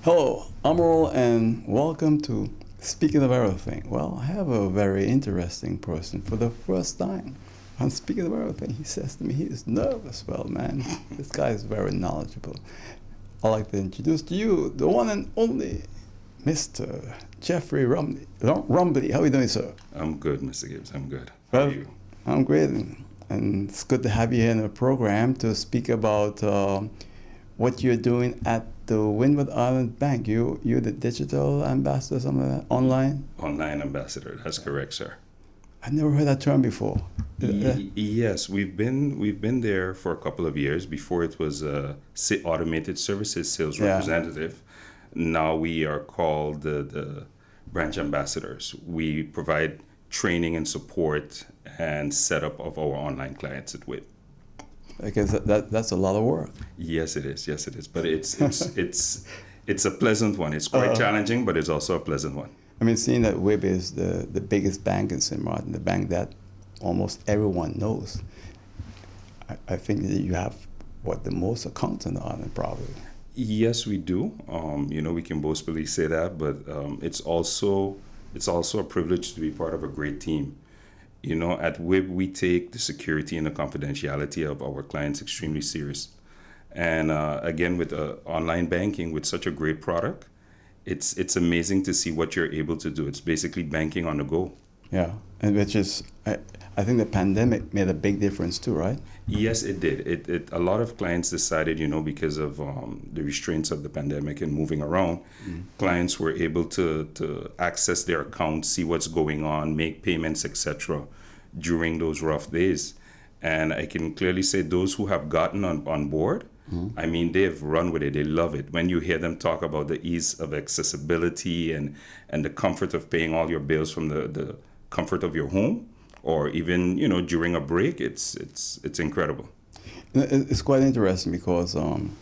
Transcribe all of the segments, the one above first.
Hello, I'm Earl, and welcome to Speaking of Everything. Well, I have a very interesting person for the first time. On Speaking of Everything, he says to me he is nervous. Well, man, this guy is very knowledgeable. I'd like to introduce to you the one and only Mr. Jeffrey Rombley. Rombley, how are you doing, sir? I'm good, Mr. Gibbs. I'm good. How are you? I'm great, and it's good to have you here in the program to speak about what you're doing at the Windward Island Bank. You're the digital ambassador, something like that, online? Online ambassador. That's correct, sir. I've never heard that term before. Yes, we've been there for a couple of years. Before it was automated services sales representative. Now we are called the branch ambassadors. We provide training and support and setup of our online clients at WIP. Because that's a lot of work. Yes, it is. Yes, it is. But it's a pleasant one. It's quite challenging, but it's also a pleasant one. I mean, seeing that WIB is the biggest bank in St. Martin, the bank that almost everyone knows, I think that you have, the most accounts on the island, probably. Yes, we do. We can boastfully say that, but it's also a privilege to be part of a great team. At WIB, we take the security and the confidentiality of our clients extremely serious. And again, with online banking, with such a great product, it's amazing to see what you're able to do. It's basically banking on the go. Yeah, and which is, I think the pandemic made a big difference too, right? Yes, it did. A lot of clients decided, because of the restraints of the pandemic and moving around, clients were able to access their accounts, see what's going on, make payments, etc. during those rough days. And I can clearly say those who have gotten on board, I mean, they've run with it. They love it. When you hear them talk about the ease of accessibility and the comfort of paying all your bills from the comfort of your home, or even, during a break, it's incredible. It's quite interesting because in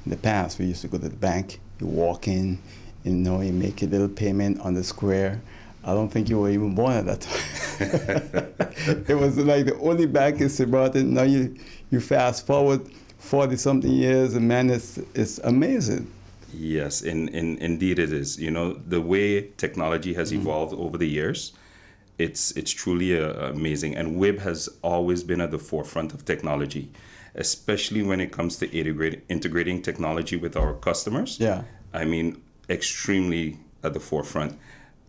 the past, we used to go to the bank, you walk in, you make a little payment on the square. I don't think you were even born at that time. It was like the only bank in St. Martin. Now you fast forward 40-something years, and man, it's amazing. Yes, indeed it is. The way technology has evolved over the years, it's truly amazing. And WIB has always been at the forefront of technology, especially when it comes to integrating technology with our customers. Yeah. I mean, extremely at the forefront.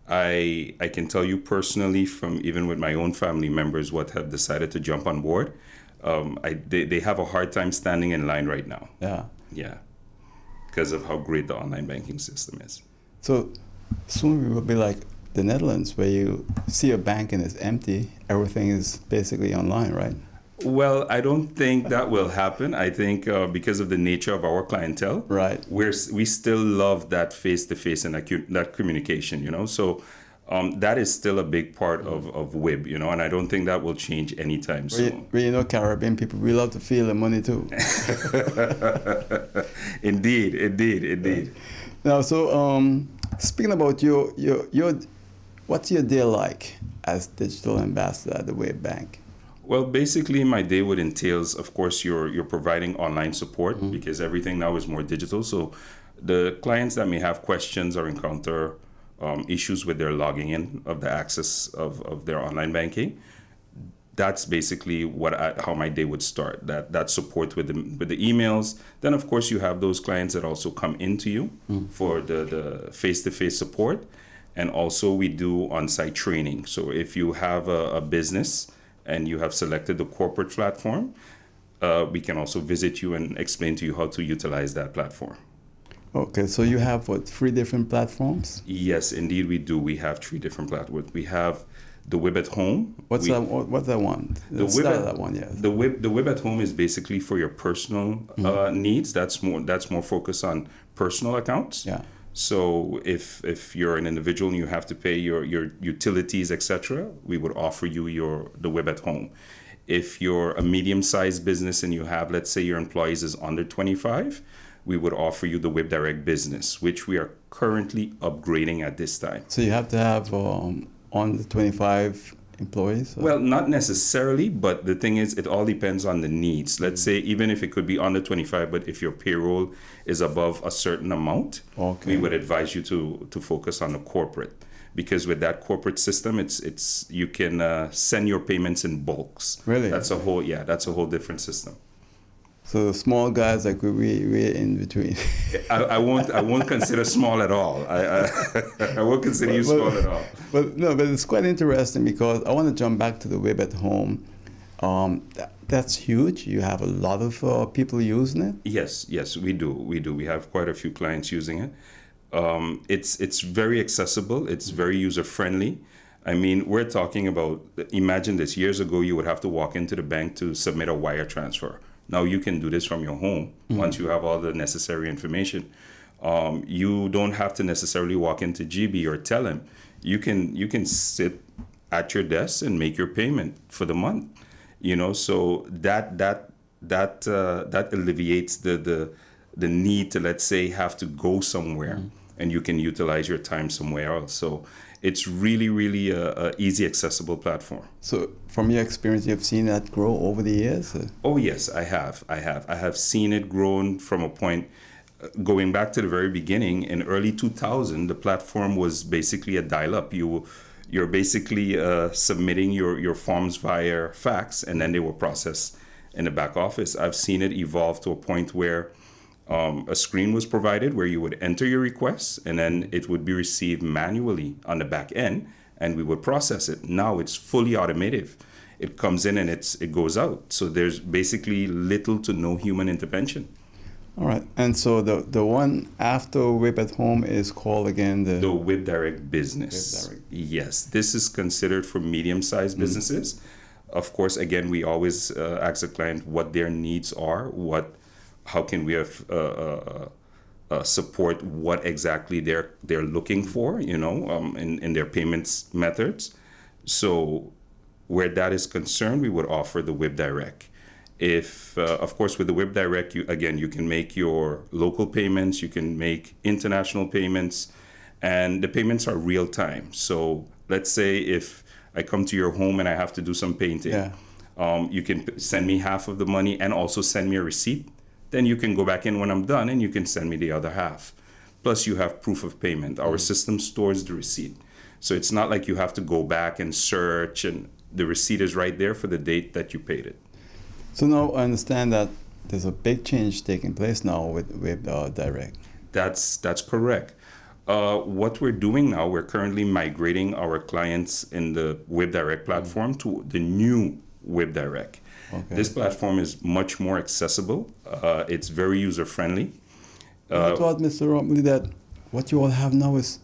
I can tell you personally, from even with my own family members, what have decided to jump on board, they have a hard time standing in line right now. Yeah. Yeah, because of how great the online banking system is. So soon we will be like the Netherlands, where you see a bank and it's empty. Everything is basically online, right? Well, I don't think that will happen. I think because of the nature of our clientele, right, we still love that face-to-face and that communication, So that is still a big part of WIB, and I don't think that will change anytime soon. Caribbean people, we love to feel the money too. Indeed. Now, so speaking about your what's your day like as digital ambassador at the WIB Bank? Well, basically, my day would entails, of course, you're providing online support because everything now is more digital. So the clients that may have questions or encounter issues with their logging in of the access of their online banking, that's basically how my day would start. That support with the emails. Then, of course, you have those clients that also come into you for the face-to-face support. And also we do on-site training. So if you have a business and you have selected the corporate platform, we can also visit you and explain to you how to utilize that platform. Okay, so you have 3 different platforms? Yes, indeed we do. We have 3 different platforms. We have the WIB at Home. What's that one? The WIB at Home is basically for your personal needs. That's more focused on personal accounts. Yeah. So if you're an individual and you have to pay your utilities, etc., we would offer you the WIB at Home. If you're a medium-sized business and you have, let's say your employees is under 25, we would offer you the WIB Direct Business, which we are currently upgrading at this time. So you have to have under 25 employees? Well, not necessarily, but the thing is, it all depends on the needs. Let's say even if it could be under 25, but if your payroll is above a certain amount, we would advise you to focus on the corporate, because with that corporate system, it's you can send your payments in bulks. Really? That's a whole different system. So the small guys, like we're in between. I won't consider small at all. I won't consider you small at all. But it's quite interesting because I want to jump back to the web at home. That's huge. You have a lot of people using it. Yes, we do. We have quite a few clients using it. It's very accessible. It's very user friendly. I mean, we're talking about, imagine this, years ago you would have to walk into the bank to submit a wire transfer. Now you can do this from your home once you have all the necessary information. You don't have to necessarily walk into GB or tell him. You can sit at your desk and make your payment for the month. So that alleviates the need to, let's say, have to go somewhere, and you can utilize your time somewhere else. So it's really a easy, accessible platform. So from your experience, you've seen that grow over the years? Oh, yes, I have. I have seen it grown from a point, going back to the very beginning. In early 2000, the platform was basically a dial-up. You're basically submitting your forms via fax, and then they were processed in the back office. I've seen it evolve to a point where a screen was provided where you would enter your requests, and then it would be received manually on the back end, and we would process it. Now it's fully automated. It comes in and it goes out. So there's basically little to no human intervention. All right. And so the one after Whip at Home is called again the Whip Direct Business. Whip Direct. Yes, this is considered for medium-sized businesses. Of course, again, we always ask the client what their needs are, how can we support what exactly they're looking for, in their payments methods. So where that is concerned, we would offer the Whip Direct. If, of course, with the Whip Direct, you can make your local payments, you can make international payments, and the payments are real time. So let's say if I come to your home and I have to do some painting, you can send me half of the money and also send me a receipt. Then you can go back in when I'm done and you can send me the other half. Plus you have proof of payment. Our system stores the receipt. So it's not like you have to go back and search, and the receipt is right there for the date that you paid it. So now I understand that there's a big change taking place now with Direct. That's correct. What we're doing now, we're currently migrating our clients in the Whip Direct platform to the new Whip Direct. Okay. This platform is much more accessible. It's very user-friendly. I thought, Mr. Rombley, that what you all have now is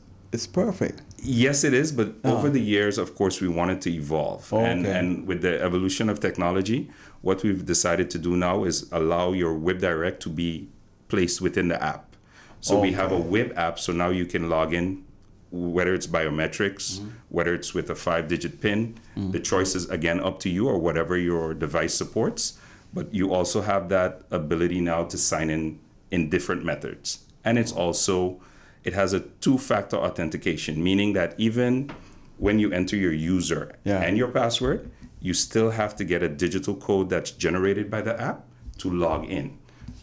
perfect. Yes, it is, but over the years, of course, we wanted to evolve. And with the evolution of technology, what we've decided to do now is allow your Whip Direct to be placed within the app. So we have a Whip app, so now you can log in, whether it's biometrics, whether it's with a 5-digit PIN. The choice is, again, up to you or whatever your device supports. But you also have that ability now to sign in different methods. And it has a 2-factor authentication, meaning that even when you enter your user and your password, you still have to get a digital code that's generated by the app to log in.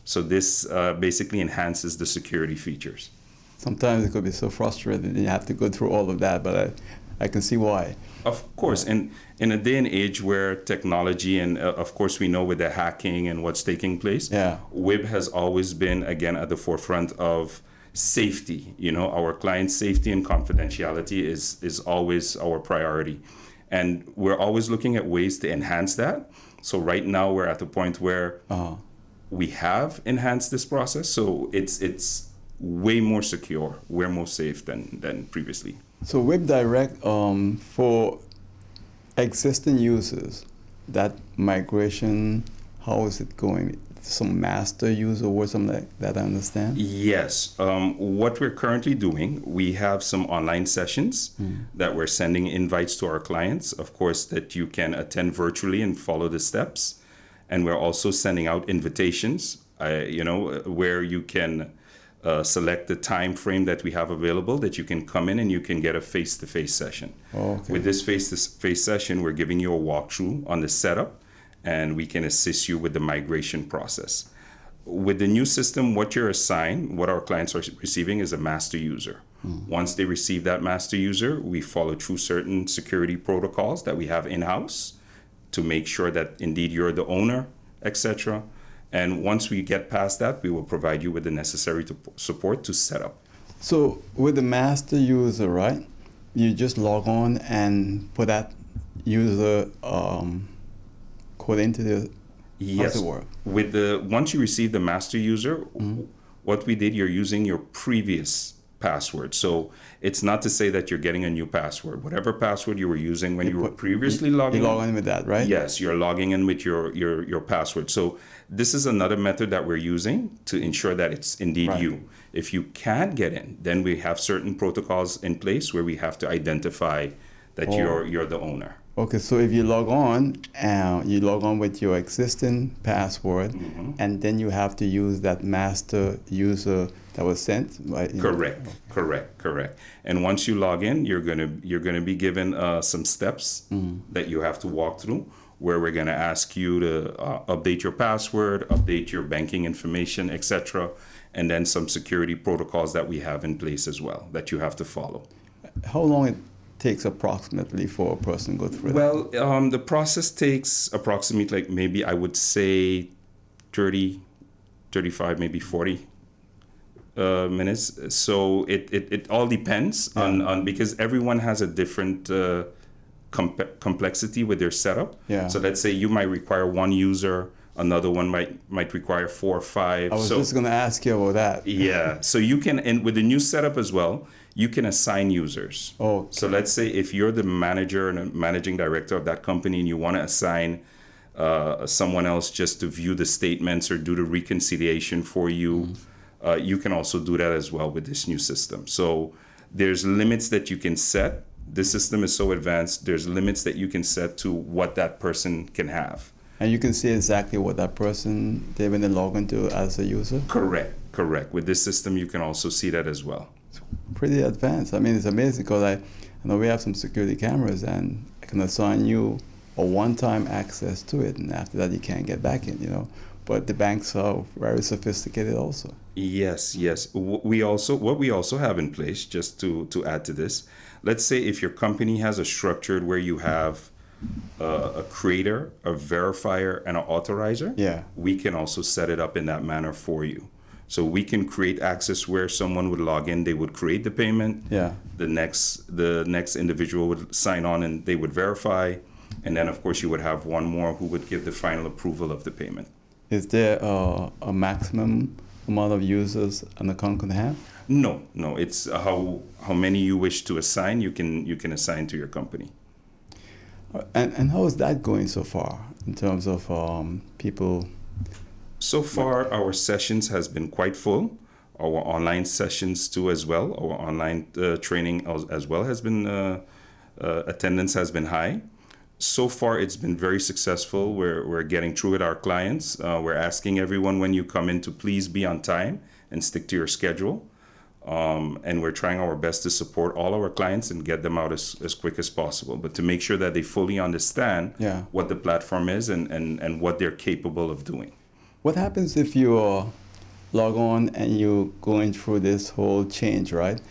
So this basically enhances the security features. Sometimes it could be so frustrating you have to go through all of that, but I can see why. Of course, and in a day and age where technology and of course we know with the hacking and what's taking place, WIB has always been, again, at the forefront of safety. Our client safety and confidentiality is always our priority. And we're always looking at ways to enhance that. So right now we're at the point where we have enhanced this process. So it's way more secure, way more safe than previously. So Whip Direct, for existing users, that migration, how is it going? Some master user or something like that, I understand? Yes. What we're currently doing, we have some online sessions that we're sending invites to our clients, of course, that you can attend virtually and follow the steps. And we're also sending out invitations, where you can select the time frame that we have available that you can come in and you can get a face-to-face session. Okay. With this face-to-face session, we're giving you a walkthrough on the setup, and we can assist you with the migration process. With the new system, what you're assigned, what our clients are receiving is a master user. Once they receive that master user, we follow through certain security protocols that we have in-house to make sure that indeed you're the owner, etc. And once we get past that, we will provide you with the necessary support to set up. So with the master user, right, you just log on and put that user code into the Yes. how's it work? Once you receive the master user, what we did, you're using your previous password. So it's not to say that you're getting a new password. Whatever password you were using when you were previously logging in. You log in with that, right? Yes, you're logging in with your password. So this is another method that we're using to ensure that it's indeed you. If you can't get in, then we have certain protocols in place where we have to identify that you're the owner. Okay, so if you log on with your existing password, and then you have to use that master user that was sent, right? Correct. And once you log in, you're gonna be given some steps that you have to walk through, where we're gonna ask you to update your password, update your banking information, etc., and then some security protocols that we have in place as well that you have to follow. How long it takes approximately for a person to go through that? Well, the process takes approximately, like, maybe I would say 30, 35, maybe 40 minutes. So it all depends on because everyone has a different complexity with their setup. Yeah. So let's say you might require one user, another one might require 4 or 5. I was just going to ask you about that. Yeah. So you can, and with the new setup as well, you can assign users. Okay. So let's say if you're the manager and a managing director of that company and you want to assign someone else just to view the statements or do the reconciliation for you, you can also do that as well with this new system. So there's limits that you can set. This system is so advanced, there's limits that you can set to what that person can have. And you can see exactly what that person did when they log into as a user? Correct. With this system, you can also see that as well. It's pretty advanced. I mean, it's amazing because I know we have some security cameras and I can assign you a one-time access to it, and after that you can't get back in, you know. But the banks are very sophisticated also. Yes. What we also have in place, just to add to this, let's say if your company has a structure where you have a creator, a verifier, and an authorizer, we can also set it up in that manner for you. So we can create access where someone would log in, they would create the payment. Yeah. The next individual would sign on and they would verify, and then of course you would have one more who would give the final approval of the payment. Is there a maximum amount of users an account can have? No. It's how many you wish to assign. You can assign to your company. And how is that going so far in terms of people? So far, our sessions has been quite full. Our online sessions too as well. Our online training as well has been, attendance has been high. So far, it's been very successful. We're getting through with our clients. We're asking everyone when you come in to please be on time and stick to your schedule. And we're trying our best to support all our clients and get them out as quick as possible, but to make sure that they fully understand what the platform is and what they're capable of doing. What happens if you log on and you're going through this whole change, right?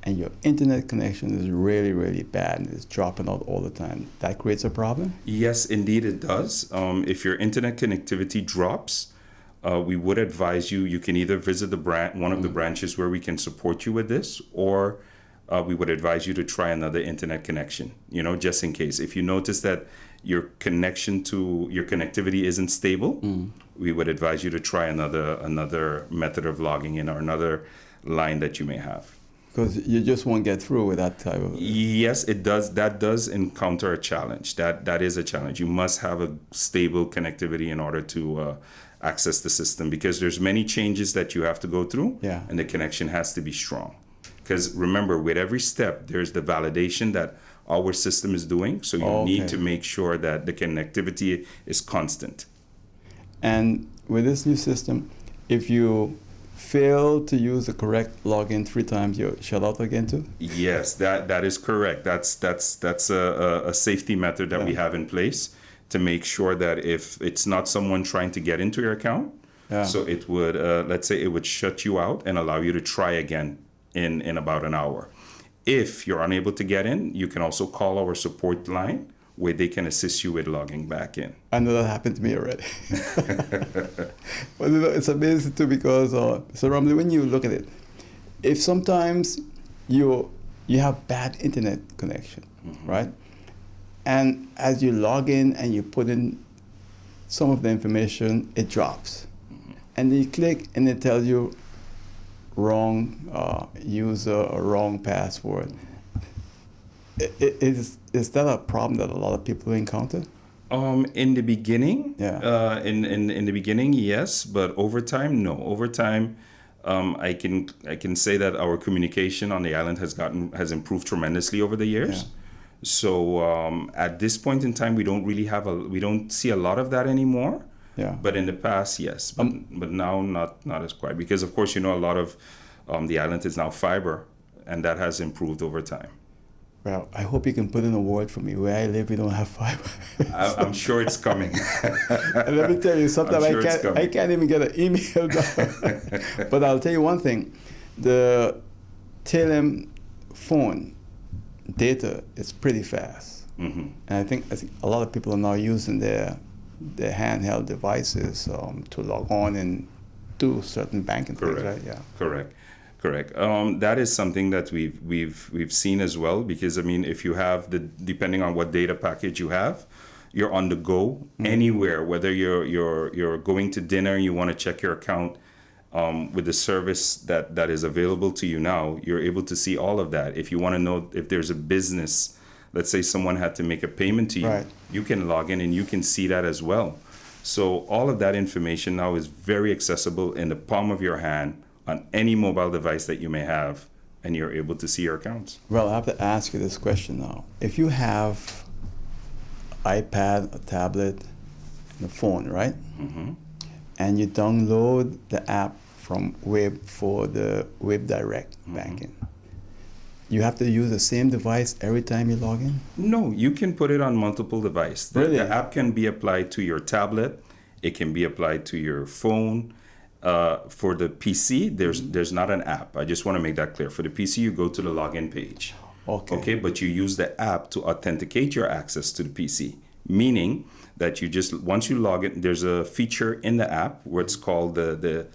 And your internet connection is really, really bad and it's dropping out all the time. That creates a problem? Yes, indeed it does. If your internet connectivity drops, we would advise you can either visit one of the branches where we can support you with this, or we would advise you to try another internet connection, just in case. If you notice that your connectivity isn't stable, we would advise you to try another method of logging in or another line that you may have. Because you just won't get through with that type of... Yes, it does. That does encounter a challenge. That is a challenge. You must have a stable connectivity in order to access the system, because there's many changes that you have to go through, and the connection has to be strong. Because remember, with every step, there's the validation that our system is doing, so you need to make sure that the connectivity is constant. And with this new system, if you fail to use the correct login 3 times, you're shut out again too? Yes, that is correct. That's a safety method that we have in place to make sure that if it's not someone trying to get into your account, so it would, let's say it would shut you out and allow you to try again in about an hour. If you're unable to get in, you can also call our support line where they can assist you with logging back in. I know that happened to me already. But it's amazing too because, so Rombley, when you look at it, if sometimes you have bad internet connection, right? And as you log in and you put in some of the information, it drops. And you click and it tells you wrong user or wrong password. Is that a problem that a lot of people encounter? In the beginning, in the beginning, yes, but over time, no. Over time, I can say that our communication on the island has improved tremendously over the years. So at this point in time, we don't see a lot of that anymore. But in the past, yes. But now not as quite, because of course, a lot of the island is now fiber, and that has improved over time. Well, I hope you can put in a word for me. Where I live, we don't have fiber. I'm sure it's coming. And let me tell you, sometimes I can't even get an email done. But I'll tell you one thing. The TLM phone data is pretty fast. And I think a lot of people are now using their handheld devices to log on and do certain banking things, right? Yeah. Correct. That is something that we've seen as well, because if you have depending on what data package you have, you're on the go anywhere. Whether you're going to dinner and you want to check your account, with the service that is available to you now, you're able to see all of that. If you want to know if there's a business, let's say someone had to make a payment to you, you can log in and you can see that as well. So all of that information now is very accessible in the palm of your hand, on any mobile device that you may have, and you're able to see your accounts. Well, I have to ask you this question now. If you have iPad, a tablet, and a phone, right? And you download the app from web for the Web Direct banking, you have to use the same device every time you log in? No, you can put it on multiple devices. Really? The app can be applied to your tablet. It can be applied to your phone. For the PC, there's not an app. I just want to make that clear. For the PC, you go to the login page. Okay, but you use the app to authenticate your access to the PC, meaning that once you log in, there's a feature in the app where it's called the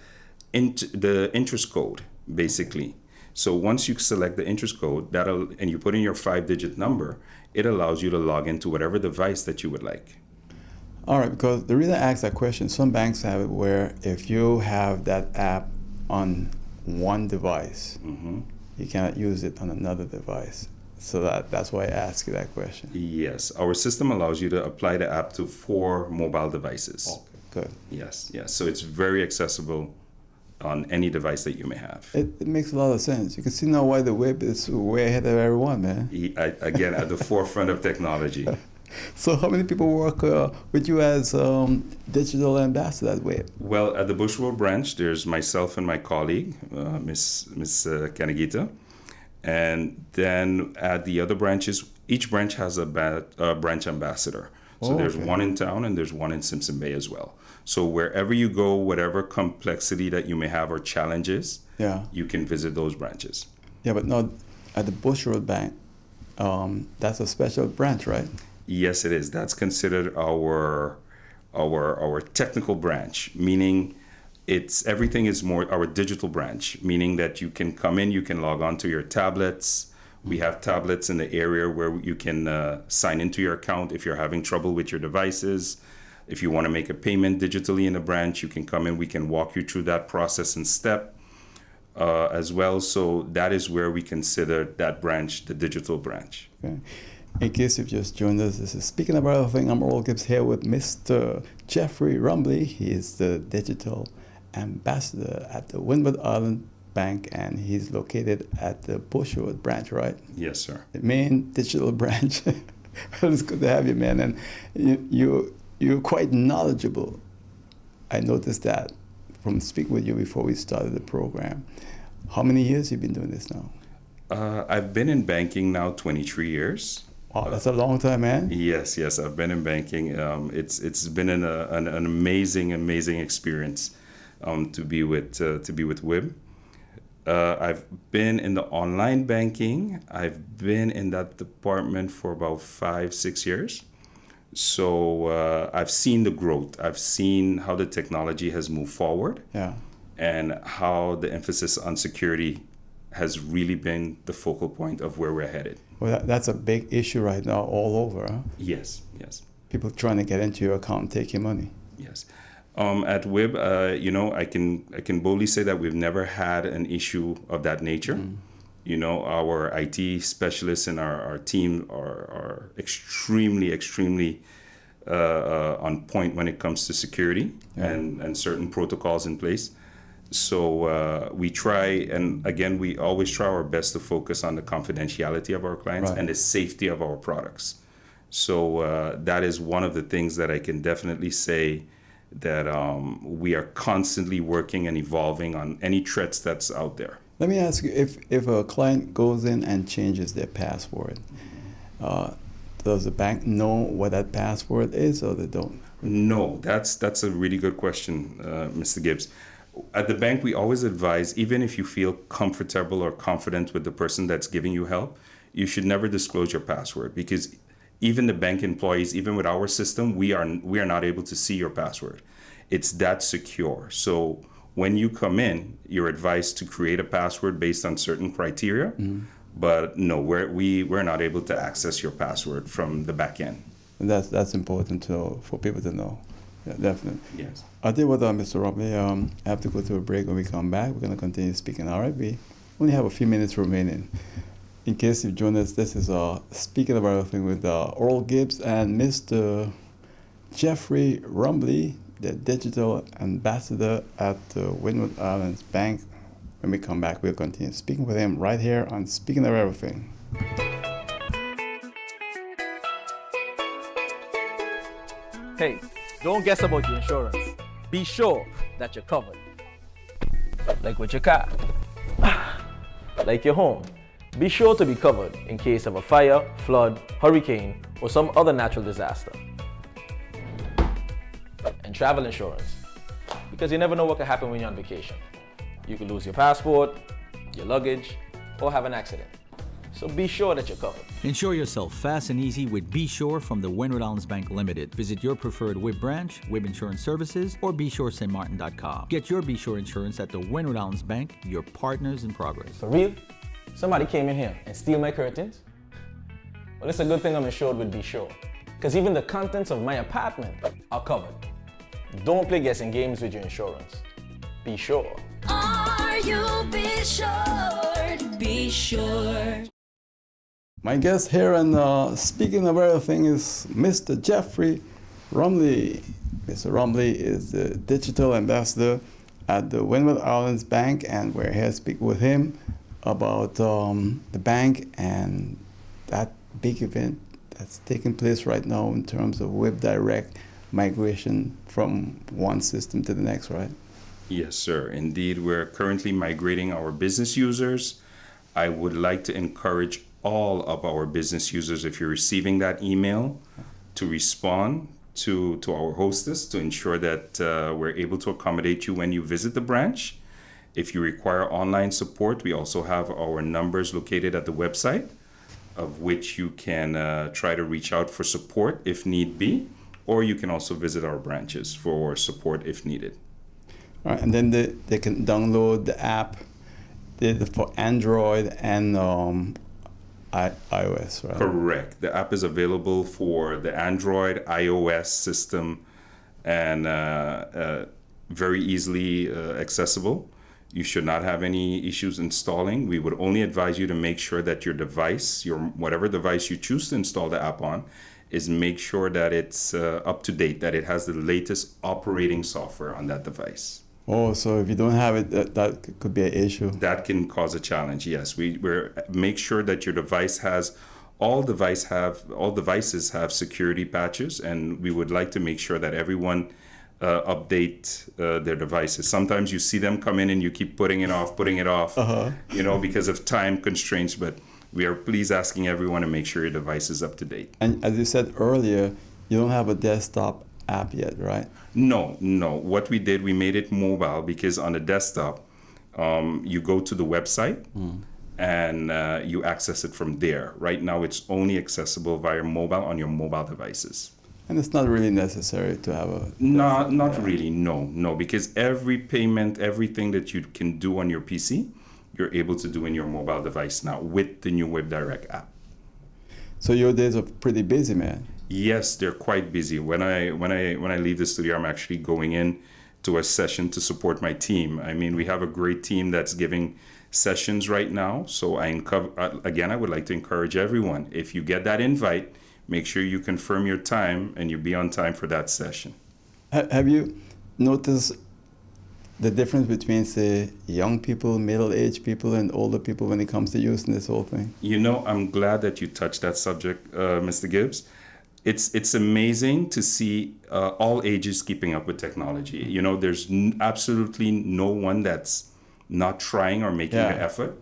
interest code, basically. So once you select the interest code, and you put in your 5-digit number, it allows you to log into whatever device that you would like. All right, because the reason I asked that question, some banks have it where if you have that app on one device, you cannot use it on another device. So that's why I asked you that question. Yes, our system allows you to apply the app to 4 mobile devices. Okay, good. Yes. So it's very accessible on any device that you may have. It makes a lot of sense. You can see now why the web is way ahead of everyone, man. Again, at the forefront of technology. So how many people work with you as digital ambassador at Web? Well, at the Bushwood branch, there's myself and my colleague, Miss Kanagita. And then at the other branches, each branch has a branch ambassador. So there's one in town and there's one in Simpson Bay as well. So wherever you go, whatever complexity that you may have or challenges, you can visit those branches. Yeah, but no, at the Bushwood Bank, that's a special branch, right? Yes, it is. That's considered our technical branch, meaning everything is more our digital branch, meaning that you can come in, you can log on to your tablets. We have tablets in the area where you can sign into your account if you're having trouble with your devices. If you want to make a payment digitally in the branch, you can come in. We can walk you through that process and step as well. So that is where we consider that branch the digital branch. Okay. In case you've just joined us, this is Speaking About Everything. I'm Earl Gibbs here with Mr. Jeffrey Rombley. He is the digital ambassador at the Windward Island Bank, and he's located at the Bushwood branch, right? Yes, sir. The main digital branch. It's good to have you, man. And you're quite knowledgeable. I noticed that from speaking with you before we started the program. How many years have you been doing this now? I've been in banking now 23 years. Wow, that's a long time, man. Yes, I've been in banking. It's been an amazing experience to be with WIB. I've been in the online banking. I've been in that department for about 5-6 years. So I've seen the growth. I've seen how the technology has moved forward. Yeah. And how the emphasis on security has really been the focal point of where we're headed. Well, that's a big issue right now all over. Huh? Yes. People trying to get into your account and take your money. Yes. At WIB, I can boldly say that we've never had an issue of that nature. Our IT specialists and our team are extremely on point when it comes to security and certain protocols in place. So we try, and again, we always try our best to focus on the confidentiality of our clients and the safety of our products. So that is one of the things that I can definitely say that we are constantly working and evolving on any threats that's out there. Let me ask you, if a client goes in and changes their password, does the bank know what that password is, or they don't? No, that's a really good question, Mr. Gibbs. At the bank, we always advise, even if you feel comfortable or confident with the person that's giving you help, you should never disclose your password, because even the bank employees, even with our system, we are not able to see your password. It's that secure. So when you come in, you're advised to create a password based on certain criteria. But no, we're not able to access your password from the back end. And that's important for people to know. Yeah, definitely. Yes. I'll tell you what, Mr. Rombley, I have to go to a break. When we come back, we're going to continue speaking. All right, we only have a few minutes remaining. In case you've joined us, this is Speaking of Everything with Earl Gibbs and Mr. Jeffrey Rombley, the digital ambassador at Windward Islands Bank. When we come back, we'll continue speaking with him right here on Speaking of Everything. Hey, don't guess about your insurance. Be sure that you're covered. Like with your car, like your home. Be sure to be covered in case of a fire, flood, hurricane, or some other natural disaster. And travel insurance, because you never know what could happen when you're on vacation. You could lose your passport, your luggage, or have an accident. So be sure that you're covered. Insure yourself fast and easy with Be Sure from the Windward Islands Bank Limited. Visit your preferred WIB branch, WIB Insurance Services, or BeSureSt.Martin.com. Get your Be Sure insurance at the Windward Islands Bank, your partners in progress. For real? Somebody came in here and steal my curtains? Well, it's a good thing I'm insured with Be Sure, because even the contents of my apartment are covered. Don't play guessing games with your insurance. Be sure. Are you be sure? Be sure. My guest here on Speaking of Everything is Mr. Jeffrey Rombley. Mr. Rombley is the digital ambassador at the Windward Islands Bank, and we're here to speak with him about the bank and that big event that's taking place right now in terms of WIB Direct migration from one system to the next, right? Yes, sir. Indeed, we're currently migrating our business users. I would like to encourage all of our business users, if you're receiving that email, to respond to our hostess to ensure that we're able to accommodate you when you visit the branch. If you require online support, we also have our numbers located at the website, of which you can try to reach out for support if need be, or you can also visit our branches for support if needed. All right, and then they can download the app for Android and iOS, right? Correct. The app is available for the Android, iOS system, and very easily accessible. You should not have any issues installing. We would only advise you to make sure that your device, whatever device you choose to install the app on, is make sure that it's up to date, that it has the latest operating software on that device. Oh, so if you don't have it, that could be an issue. That can cause a challenge. Yes, we're make sure that your device has all devices have security patches, and we would like to make sure that everyone update their devices. Sometimes you see them come in and you keep putting it off, you know, because of time constraints. But we are please asking everyone to make sure your device is up to date. And as you said earlier, you don't have a desktop app yet, right? No. What we did, we made it mobile because on the desktop, you go to the website and you access it from there. Right now, it's only accessible via mobile on your mobile devices. And it's not really necessary to have a... Not really, no, because every payment, everything that you can do on your PC, you're able to do in your mobile device now with the new WebDirect app. So your days are pretty busy, man. Yes, they're quite busy. When I leave the studio, I'm actually going in to a session to support my team. I mean, we have a great team that's giving sessions right now. So I would like to encourage everyone, if you get that invite, make sure you confirm your time and you be on time for that session. Have you noticed the difference between, say, young people, middle-aged people, and older people when it comes to using this whole thing? You know, I'm glad that you touched that subject, Mr. Gibbs. It's amazing to see all ages keeping up with technology. You know, there's absolutely no one that's not trying or making an effort.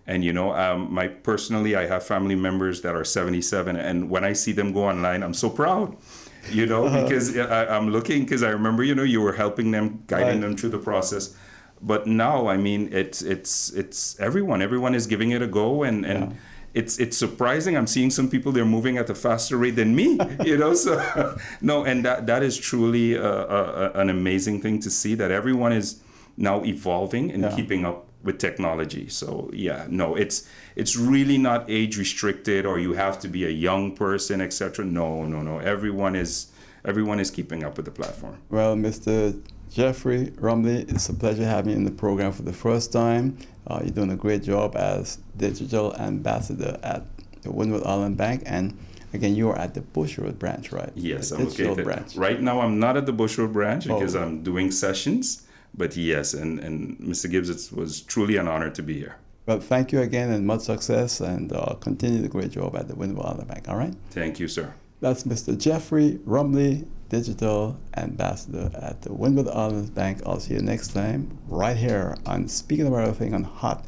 And, you know, I have family members that are 77, and when I see them go online, I'm so proud, you know, because I'm looking, because I remember, you know, you were helping them, guiding them through the process. But now, I mean, it's everyone is giving it a go, and it's surprising. I'm seeing some people, they're moving at a faster rate than me, you know, so no, and that is truly an amazing thing to see, that everyone is now evolving and keeping up with technology. So it's really not age restricted, or you have to be a young person, etc. No. Everyone is keeping up with the platform. Well, Mr. Jeffrey Rombley, it's a pleasure having you in the program for the first time. You're doing a great job as digital ambassador at the Windward Island Bank, and again, you are at the Bush Road branch, right? Yes, I'm located. Branch. Right now, I'm not at the Bush Road branch because I'm doing sessions. But yes, and Mr. Gibbs, it was truly an honor to be here. Well, thank you again, and much success, and continue the great job at the Windward Island Bank, all right? Thank you, sir. That's Mr. Jeffrey Rombley, Digital Ambassador at the Windward Island Bank. I'll see you next time, right here on Speaking of Everything on Hot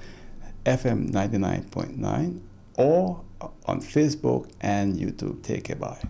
FM 99.9, or on Facebook and YouTube. Take care, bye.